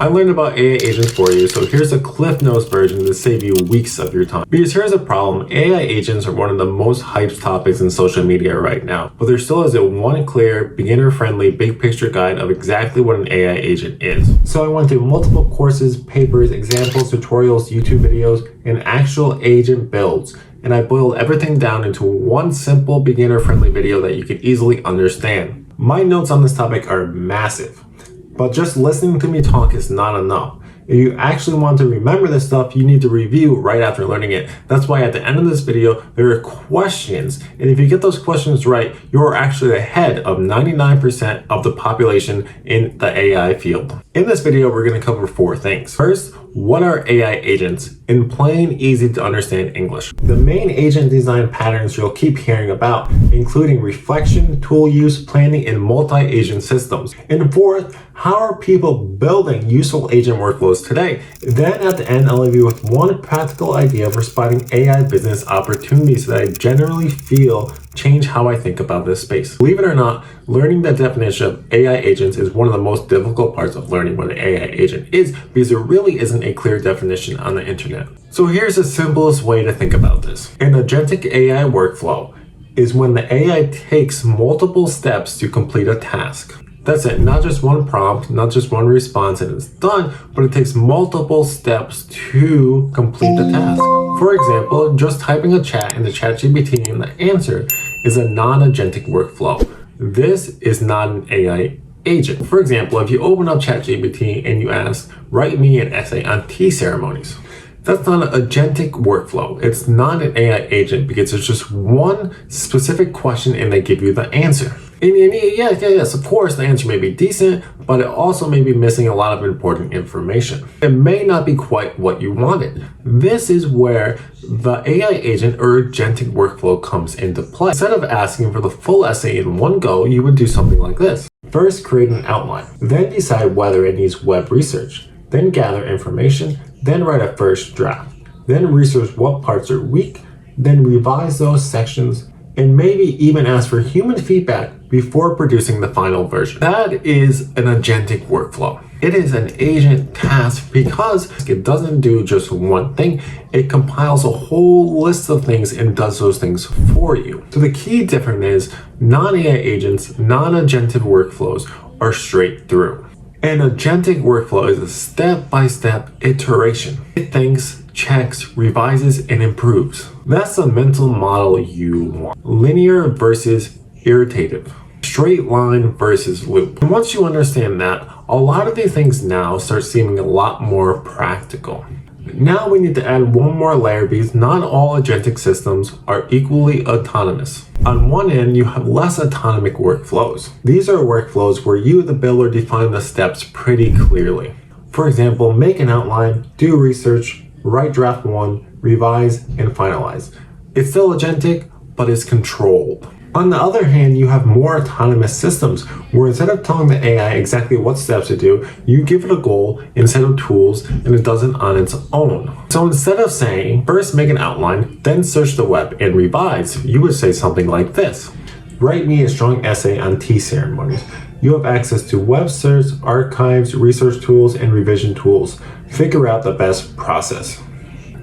I learned about AI agents for you, so here's a Cliff Notes version to save you weeks of your time. Because here's the problem, AI agents are one of the most hyped topics in social media right now, but there still isn't one clear, beginner-friendly, big picture guide of exactly what an AI agent is. So I went through multiple courses, papers, examples, tutorials, YouTube videos, and actual agent builds, and I boiled everything down into one simple, beginner-friendly video that you could easily understand. My notes on this topic are massive. But just listening to me talk is not enough. If you actually want to remember this stuff, you need to review right after learning it. That's why at the end of this video, there are questions. And if you get those questions right, you're actually ahead of 99% of the population in the AI field. In this video, we're going to cover 4 things. First, what are AI agents in plain, easy to understand English? The main agent design patterns you'll keep hearing about, including reflection, tool use, planning, and multi-agent systems. And fourth, how are people building useful agent workflows today? Then at the end, I'll leave you with one practical idea for spotting AI business opportunities that I generally feel change how I think about this space. Believe it or not, learning the definition of AI agents is one of the most difficult parts of learning what an AI agent is, because there really isn't a clear definition on the internet. So here's the simplest way to think about this. An agentic AI workflow is when the AI takes multiple steps to complete a task. That's it, not just one prompt, not just one response and it's done, but it takes multiple steps to complete the task. For example, just typing a chat in the ChatGPT and the answer is a non-agentic workflow. This is not an AI agent. For example, if you open up ChatGPT and you ask, write me an essay on tea ceremonies. That's not an agentic workflow. It's not an AI agent because there's just one specific question and they give you the answer. And yes, of course, the answer may be decent, but it also may be missing a lot of important information. It may not be quite what you wanted. This is where the AI agent or agentic workflow comes into play. Instead of asking for the full essay in one go, you would do something like this. First, create an outline. Then decide whether it needs web research. Then gather information. Then write a first draft. Then research what parts are weak. Then revise those sections. And maybe even ask for human feedback before producing the final version. That is an agentic workflow. It is an agent task because it doesn't do just one thing. It compiles a whole list of things and does those things for you. So the key difference is non-AI agents, non-agentic workflows are straight through. An agentic workflow is a step-by-step iteration. It thinks, checks, revises, and improves. That's the mental model you want. Linear versus iterative. Straight line versus loop. And once you understand that, a lot of these things now start seeming a lot more practical. Now we need to add one more layer because not all agentic systems are equally autonomous. On one end, you have less autonomic workflows. These are workflows where you, the builder, define the steps pretty clearly. For example, make an outline, do research, write draft 1, revise, and finalize. It's still agentic, but it's controlled. On the other hand, you have more autonomous systems where instead of telling the AI exactly what steps to do, you give it a goal instead of tools and it does it on its own. So instead of saying, first make an outline, then search the web and revise, you would say something like this. Write me a strong essay on tea ceremonies. You have access to web search, archives, research tools, and revision tools. Figure out the best process.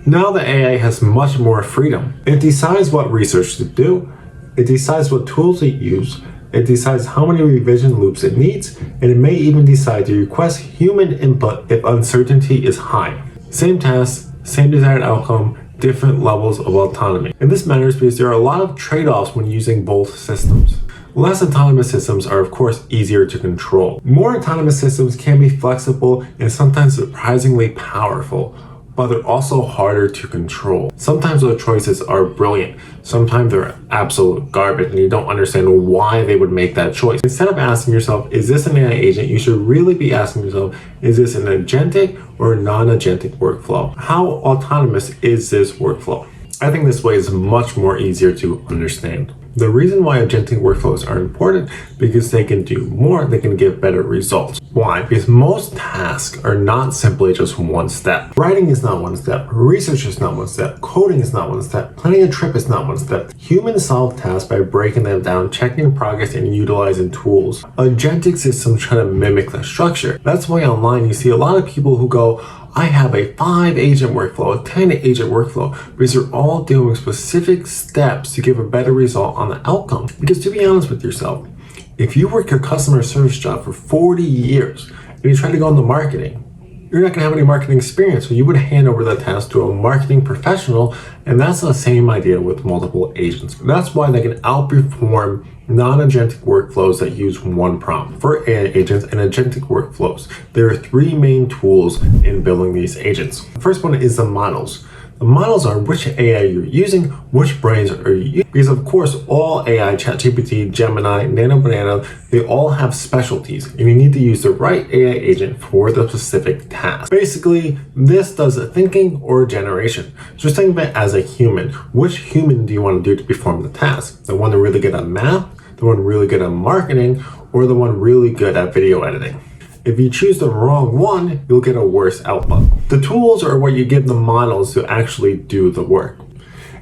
Now the AI has much more freedom. It decides what research to do. It decides what tools to use, it decides how many revision loops it needs, and it may even decide to request human input if uncertainty is high. Same task, same desired outcome, different levels of autonomy. And this matters because there are a lot of trade-offs when using both systems. Less autonomous systems are of course easier to control. More autonomous systems can be flexible and sometimes surprisingly powerful, but they're also harder to control. Sometimes those choices are brilliant. Sometimes they're absolute garbage and you don't understand why they would make that choice. Instead of asking yourself, is this an AI agent? You should really be asking yourself, is this an agentic or a non-agentic workflow? How autonomous is this workflow? I think this way is much more easier to understand. The reason why agentic workflows are important because they can do more, they can give better results. Why? Because most tasks are not simply just one step. Writing is not one step, research is not one step, coding is not one step, planning a trip is not one step. Humans solve tasks by breaking them down, checking progress, and utilizing tools. Agentic systems try to mimic the structure. That's why online you see a lot of people who go, I have a 5-agent workflow, a 10-agent workflow, because they're all doing specific steps to give a better result on the outcome. Because to be honest with yourself, if you work a customer service job for 40 years and you try to go into marketing, you're not going to have any marketing experience, so you would hand over that task to a marketing professional, and that's the same idea with multiple agents. That's why they can outperform non-agentic workflows that use one prompt. For AI agents and agentic workflows, there are 3 main tools in building these agents. The first one is the models. The models are which AI you're using, which brains are you using. Because of course, all AI, ChatGPT, Gemini, Nano Banana, they all have specialties, and you need to use the right AI agent for the specific task. Basically, this does a thinking or a generation. Just think of it as a human. Which human do you want to do to perform the task? The one really good at math, the one really good at marketing, or the one really good at video editing? If you choose the wrong one, you'll get a worse output. The tools are what you give the models to actually do the work.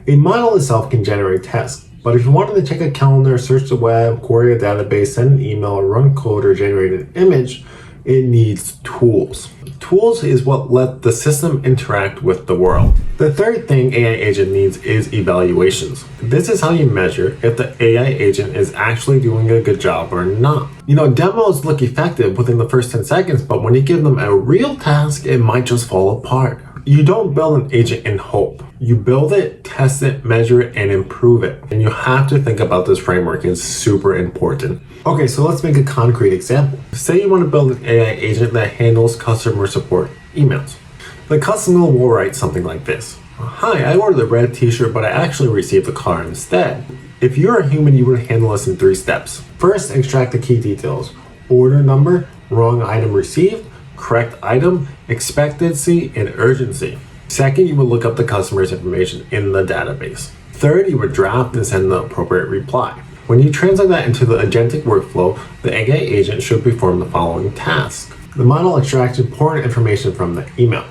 A model itself can generate text, but if you wanted to check a calendar, search the web, query a database, send an email, run code, or generate an image, it needs tools. Tools is what let the system interact with the world. The third thing AI agent needs is evaluations. This is how you measure if the AI agent is actually doing a good job or not. Demos look effective within the first 10 seconds, but when you give them a real task, it might just fall apart. You don't build an agent in hope. You build it, test it, measure it, and improve it. And you have to think about this framework. It's super important. Okay, so let's make a concrete example. Say you want to build an AI agent that handles customer support emails. The customer will write something like this. Hi, I ordered a red t-shirt, but I actually received a car instead. If you're a human, you would handle this in 3 steps. First, extract the key details. Order number, wrong item received, correct item, expectancy, and urgency. Second, you would look up the customer's information in the database. Third, you would draft and send the appropriate reply. When you translate that into the agentic workflow, the AI agent should perform the following tasks. The model extracts important information from the email,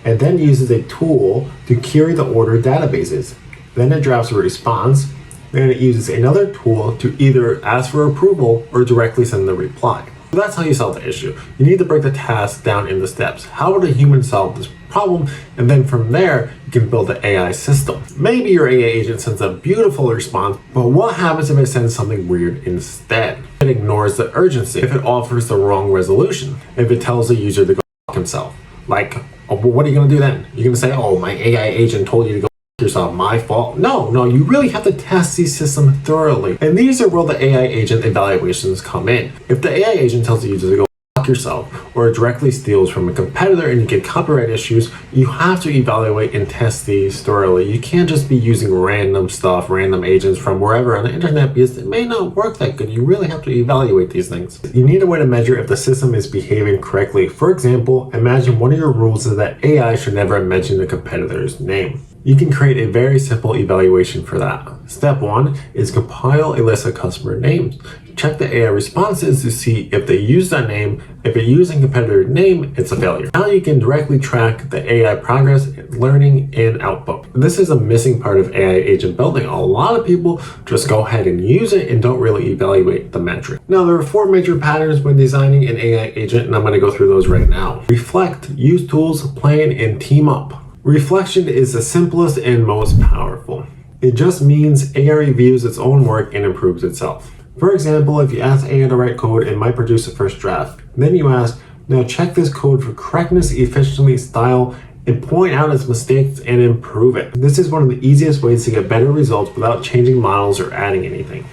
and then uses a tool to query the order databases. Then it drafts a response. Then it uses another tool to either ask for approval or directly send the reply. So that's how you solve the issue. You need to break the task down into steps. How would a human solve this problem? And then from there, you can build an AI system. Maybe your AI agent sends a beautiful response, but what happens if it sends something weird instead? It ignores the urgency. If it offers the wrong resolution. If it tells the user to go fuck himself. Like, oh, well, what are you gonna do then? You're gonna say, oh, my AI agent told you to go yourself, my fault. No, you really have to test these systems thoroughly. And these are where the AI agent evaluations come in. If the AI agent tells the user to go fuck yourself or directly steals from a competitor and you get copyright issues, you have to evaluate and test these thoroughly. You can't just be using random stuff, random agents from wherever on the internet because it may not work that good. You really have to evaluate these things. You need a way to measure if the system is behaving correctly. For example, imagine one of your rules is that AI should never mention the competitor's name. You can create a very simple evaluation for that. Step 1 is compile a list of customer names. Check the AI responses to see if they use that name. If it uses a competitor name, it's a failure. Now you can directly track the AI progress, learning, and output. This is a missing part of AI agent building. A lot of people just go ahead and use it and don't really evaluate the metric. Now there are 4 major patterns when designing an AI agent, and I'm going to go through those right now. Reflect, use tools, plan, and team up. Reflection is the simplest and most powerful. It just means AI reviews its own work and improves itself. For example, if you ask AI to write code, it might produce a first draft. Then you ask, now check this code for correctness, efficiency, style, and point out its mistakes and improve it. This is one of the easiest ways to get better results without changing models or adding anything.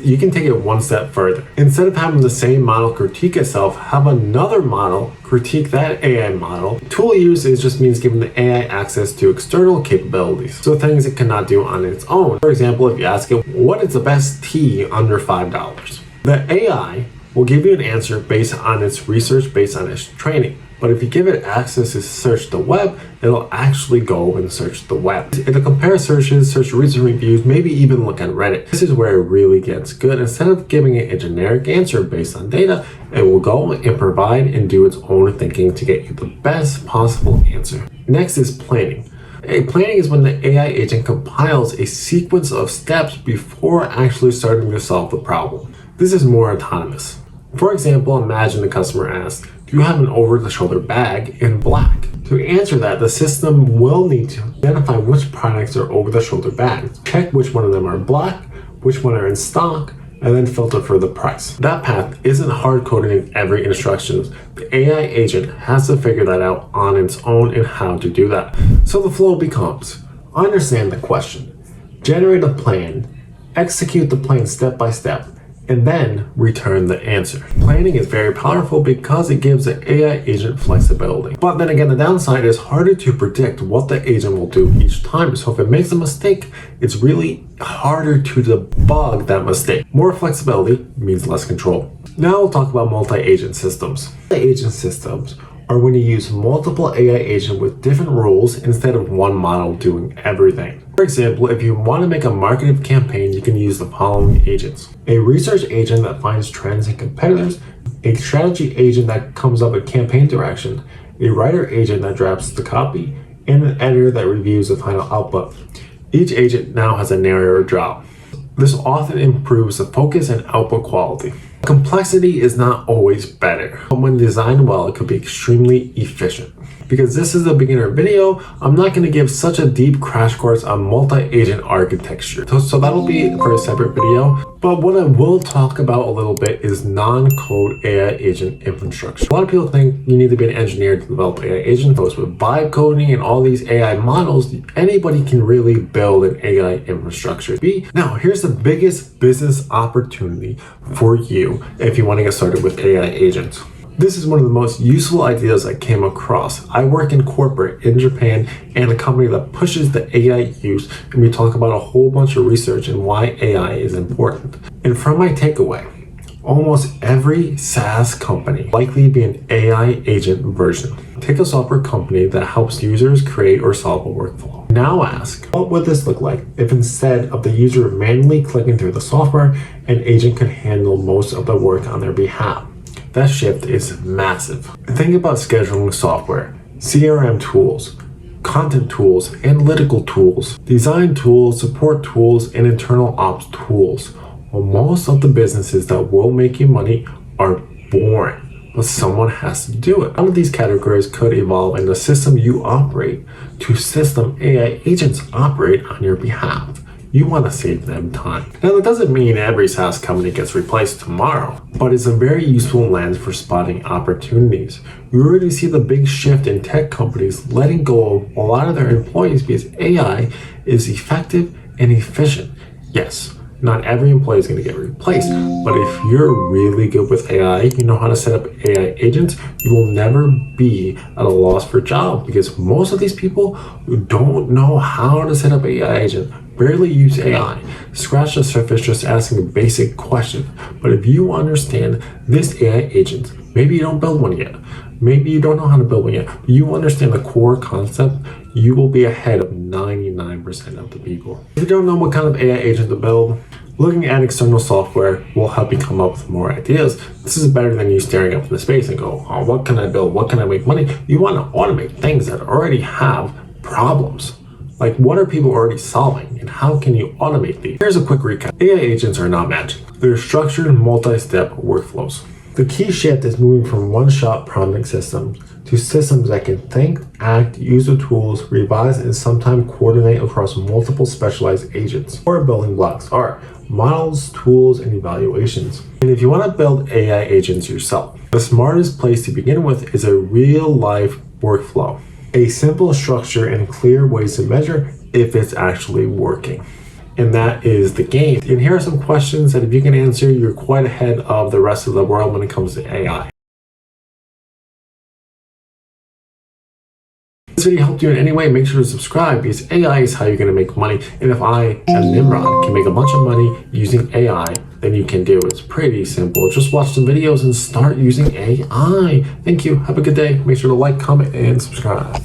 You can take it one step further. Instead of having the same model critique itself, have another model critique that AI model. Tool use just means giving the AI access to external capabilities, so things it cannot do on its own. For example, if you ask it, what is the best tea under $5? The AI will give you an answer based on its research, based on its training. But if you give it access to search the web, it'll actually go and search the web. It'll compare searches, search recent reviews, maybe even look at Reddit. This is where it really gets good. Instead of giving it a generic answer based on data, it will go and provide and do its own thinking to get you the best possible answer. Next is planning. Planning is when the AI agent compiles a sequence of steps before actually starting to solve the problem. This is more autonomous. For example, imagine the customer asks, do you have an over-the-shoulder bag in black? To answer that, the system will need to identify which products are over-the-shoulder bags, check which one of them are black, which one are in stock, and then filter for the price. That path isn't hard-coded in every instruction. The AI agent has to figure that out on its own and how to do that. So the flow becomes, understand the question, generate a plan, execute the plan step by step, and then return the answer. Planning is very powerful because it gives the AI agent flexibility. But then again, the downside is harder to predict what the agent will do each time. So if it makes a mistake, it's really harder to debug that mistake. More flexibility means less control. Now we'll talk about multi-agent systems. Multi-agent systems are when you use multiple AI agents with different rules instead of one model doing everything. For example, if you want to make a marketing campaign, you can use the following agents. A research agent that finds trends and competitors, a strategy agent that comes up with campaign direction, a writer agent that drafts the copy, and an editor that reviews the final output. Each agent now has a narrower job. This often improves the focus and output quality. Complexity is not always better, but when designed well, it could be extremely efficient. Because this is a beginner video, I'm not going to give such a deep crash course on multi-agent architecture. So that'll be for a separate video. But what I will talk about a little bit is non-code AI agent infrastructure. A lot of people think you need to be an engineer to develop AI agents. But with vibe coding and all these AI models, anybody can really build an AI infrastructure. Now, here's the biggest business opportunity for you if you want to get started with AI agents. This is one of the most useful ideas I came across. I work in corporate in Japan and a company that pushes the AI use, and we talk about a whole bunch of research and why AI is important. And from my takeaway, almost every SaaS company likely be an AI agent version. Take a software company that helps users create or solve a workflow. Now ask, what would this look like if instead of the user manually clicking through the software, an agent could handle most of the work on their behalf? That shift is massive. Think about scheduling software, CRM tools, content tools, analytical tools, design tools, support tools, and internal ops tools. Well, most of the businesses that will make you money are boring, but someone has to do it. One of these categories could evolve in the system you operate to system AI agents operate on your behalf. You want to save them time. Now, that doesn't mean every SaaS company gets replaced tomorrow, but it's a very useful lens for spotting opportunities. We already see the big shift in tech companies letting go of a lot of their employees because AI is effective and efficient. Yes, not every employee is going to get replaced, but if you're really good with AI, you know how to set up AI agents, you will never be at a loss for jobs because most of these people don't know how to set up AI agent. Barely use AI, scratch the surface just asking a basic question. But if you understand this AI agent, maybe you don't build one yet, maybe you don't know how to build one yet, but you understand the core concept, you will be ahead of 99% of the people. If you don't know what kind of AI agent to build, looking at external software will help you come up with more ideas. This is better than you staring up into space and go, oh, what can I build? What can I make money? You want to automate things that already have problems. Like, what are people already solving and how can you automate these? Here's a quick recap. AI agents are not magic. They're structured multi-step workflows. The key shift is moving from one-shot prompting systems to systems that can think, act, use the tools, revise, and sometimes coordinate across multiple specialized agents. Core building blocks are models, tools, and evaluations. And if you want to build AI agents yourself, the smartest place to begin with is a real-life workflow. A simple structure and clear ways to measure if it's actually working. And that is the game. And here are some questions that if you can answer, you're quite ahead of the rest of the world when it comes to AI. If this video helped you in any way, make sure to subscribe because AI is how you're going to make money. And if I, as Nimrod, can make a bunch of money using AI, then you can do. It's pretty simple. Just watch some videos and start using AI. Thank you. Have a good day. Make sure to like, comment, and subscribe.